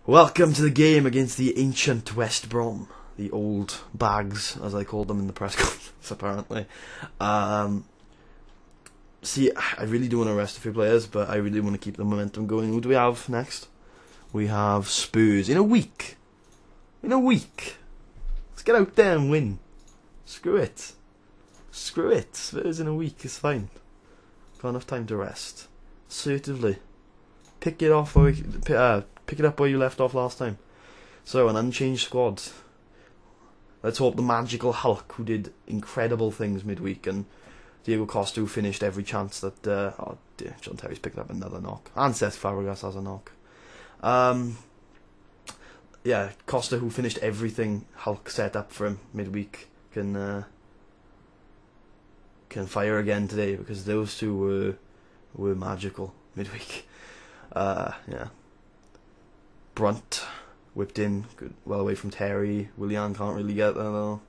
Welcome to the game against the ancient West Brom. The old bags, as I called them in the press conference, apparently. See, I really do want to rest a few players, but I really want to keep the momentum going. Who do we have next? We have Spurs. In a week. Let's get out there and win. Screw it. Spurs in a week is fine. Got enough time to rest. Assertively. Pick it up where you left off last time. So, an unchanged squad. Let's hope the magical Hulk, who did incredible things midweek, and Diego Costa, who finished every chance that... John Terry's picked up another knock. And Seth Fabregas has a knock. Costa, who finished everything Hulk set up for him midweek, can fire again today, because those two were magical midweek. Brunt whipped in, good, well away from Terry. Willian can't really get there though.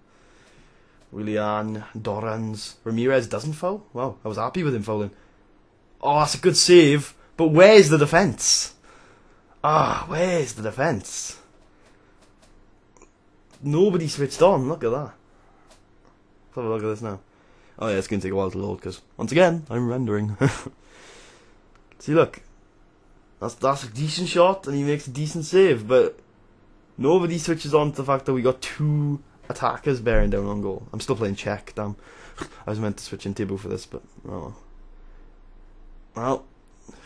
Willian, Dorans, Ramirez doesn't foul. Wow, I was happy with him fouling. Oh, that's a good save, but where's the defence? Where's the defence? Nobody switched on. Look at that. Let's have a look at this now. Oh yeah, it's going to take a while to load because once again I'm rendering. See, look. That's a decent shot, and he makes a decent save, but nobody switches on to the fact that we got two attackers bearing down on goal. I'm still playing Czech, damn. I was meant to switch in Tibu for this, but oh well.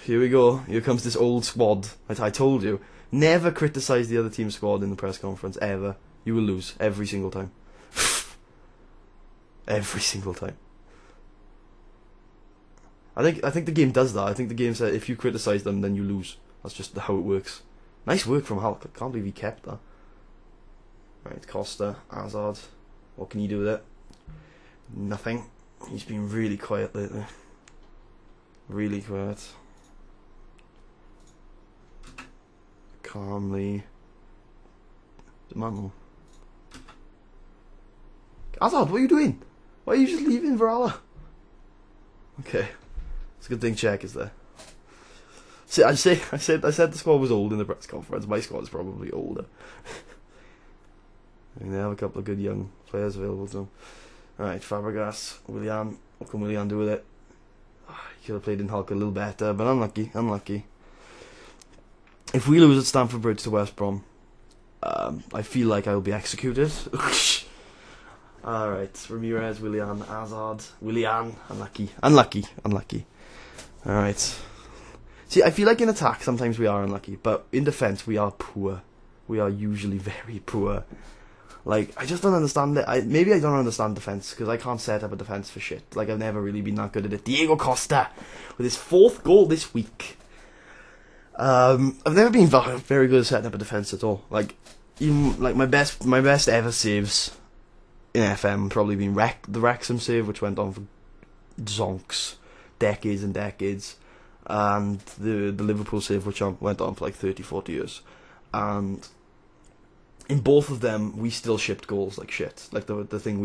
Here we go. Here comes this old squad. I told you, never criticise the other team's squad in the press conference, ever. You will lose every single time. Every single time. I think the game does that. I think the game says if you criticise them, then you lose. That's just how it works. Nice work from Hulk. I can't believe he kept that. Right, Costa, Hazard. What can you do with it? Nothing. He's been really quiet lately. Really quiet. Calmly. Manuel. Hazard, what are you doing? Why are you just leaving Varela? Okay. It's a good thing Czech is there. See, I said the squad was old in the press conference. My squad is probably older. And they have a couple of good young players available to them. Alright, Fabregas, Willian. What can Willian do with it? He could have played in Hulk a little better, but unlucky. If we lose at Stamford Bridge to West Brom, I feel like I will be executed. Alright, Ramirez, Willian, Hazard, Willian, unlucky. Alright. See, I feel like in attack sometimes we are unlucky, but in defence we are poor. We are usually very poor. Like, I just don't understand it. Maybe I don't understand defence, because I can't set up a defence for shit. Like, I've never really been that good at it. Diego Costa, with his 4th goal this week. I've never been very good at setting up a defence at all. Like, even like my best ever saves in FM probably been the Wrexham save, which went on for zonks, decades and decades, and the Liverpool save, which went on for like 30-40 years, and in both of them we still shipped goals like shit. Like the thing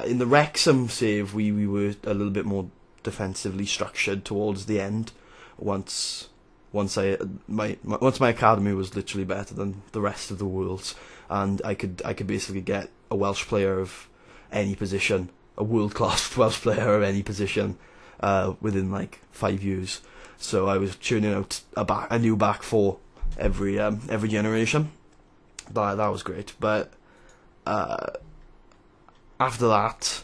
in the Wrexham save we were a little bit more defensively structured towards the end. Once my academy was literally better than the rest of the world, and I could basically get a Welsh player of any position, a world-class Welsh player of any position, within like 5 years. So I was churning out a new back four every generation. That was great. But after that,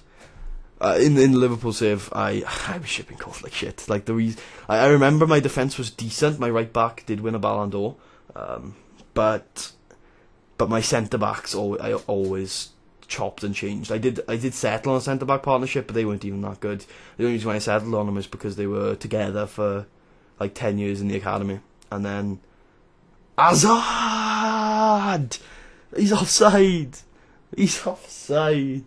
in the Liverpool save, I was shipping goals like shit. Like I remember my defence was decent. My right back did win a Ballon d'Or, but my centre backs I always chopped and changed. I did settle on a centre back partnership, but they weren't even that good. The only reason why I settled on them is because they were together for like 10 years in the academy, and then Hazard, he's offside. And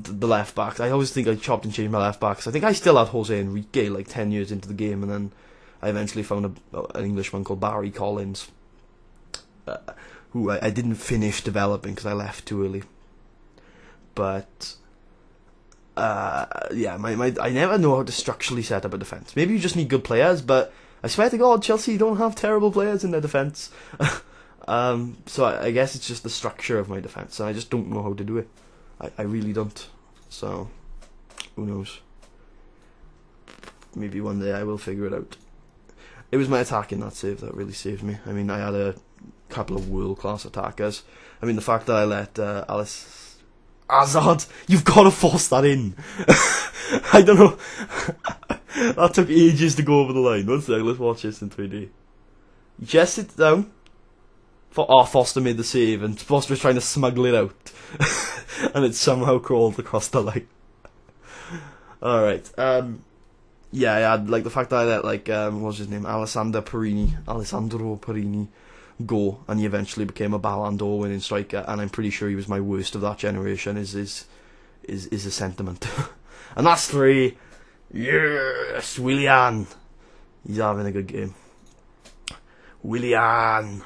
the left backs. I always think I chopped and changed my left backs. I think I still had Jose Enrique like 10 years into the game, and then I eventually found an Englishman called Barry Collins, who I didn't finish developing because I left too early. But I never know how to structurally set up a defence. Maybe you just need good players, but I swear to God, Chelsea don't have terrible players in their defence. So I guess it's just the structure of my defence, and I just don't know how to do it. I really don't. So, who knows? Maybe one day I will figure it out. It was my attack in that save that really saved me. I mean, I had a couple of world-class attackers. I mean, the fact that I let Alice Hazard, you've got to force that in. I don't know. That took ages to go over the line. One sec, let's watch this in 3D. You just sit down. Foster made the save, and Foster was trying to smuggle it out. And it somehow crawled across the line. Alright, yeah, I had, like, the fact that I let, like, what was his name? Alessandro Perini go, and he eventually became a Ballon d'Or winning striker, and I'm pretty sure he was my worst of that generation, is a sentiment. And that's 3. Yes, Willian. He's having a good game. Willian.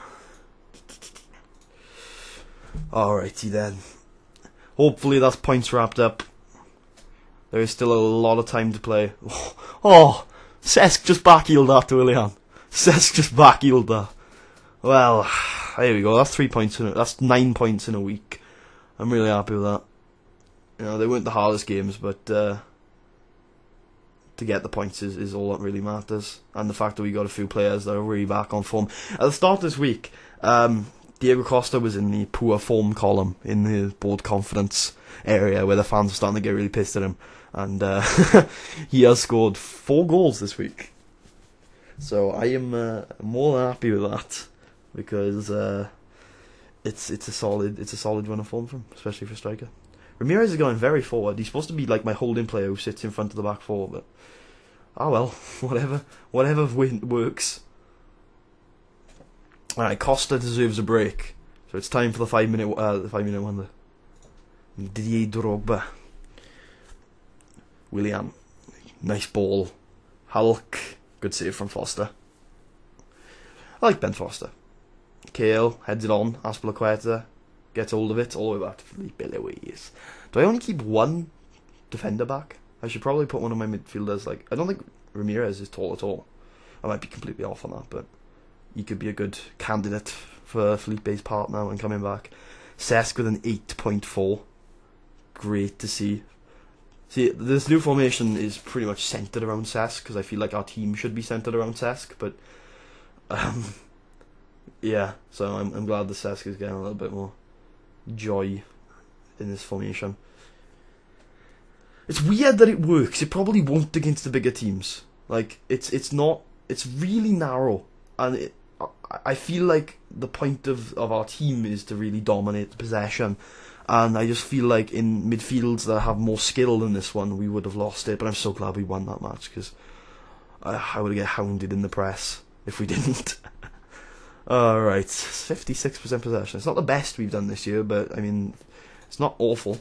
Alrighty then. Hopefully that's points wrapped up. There is still a lot of time to play. Oh, Cesc just back-heeled that to Willian. Cesc just back-heeled that. Well, there we go. That's 3 points that's 9 points in a week. I'm really happy with that. You know, they weren't the hardest games, but to get the points is all that really matters. And the fact that we got a few players that are really back on form. At the start of this week, Diego Costa was in the poor form column in the board confidence area where the fans are starting to get really pissed at him. And he has scored 4 goals this week. So I am more than happy with that, because it's a solid run of form for him, especially for a striker. Ramirez is going very forward. He's supposed to be like my holding player who sits in front of the back four, but oh well, whatever works. Alright, Costa deserves a break, so it's time for the 5 minute wonder. Didier Drogba. Willian, nice ball. Hulk, good save from Foster. I like Ben Foster. Kale heads it on. Aspilicueta gets hold of it all the way back to Felipe Luis. Do I only keep one defender back? I should probably put one of my midfielders. Like, I don't think Ramirez is tall at all. I might be completely off on that, but he could be a good candidate for Felipe's part now and coming back. Cesc with an 8.4. Great to see. See, this new formation is pretty much centred around Cesc, because I feel like our team should be centred around Cesc, but yeah, so I'm glad the Cesc is getting a little bit more joy in this formation. It's weird that it works. It probably won't against the bigger teams. Like, it's not. It's really narrow, and I feel like the point of our team is to really dominate the possession. And I just feel like in midfields that have more skill than this one, we would have lost it. But I'm so glad we won that match, because I would get hounded in the press if we didn't. Alright, 56% possession. It's not the best we've done this year, but I mean, it's not awful.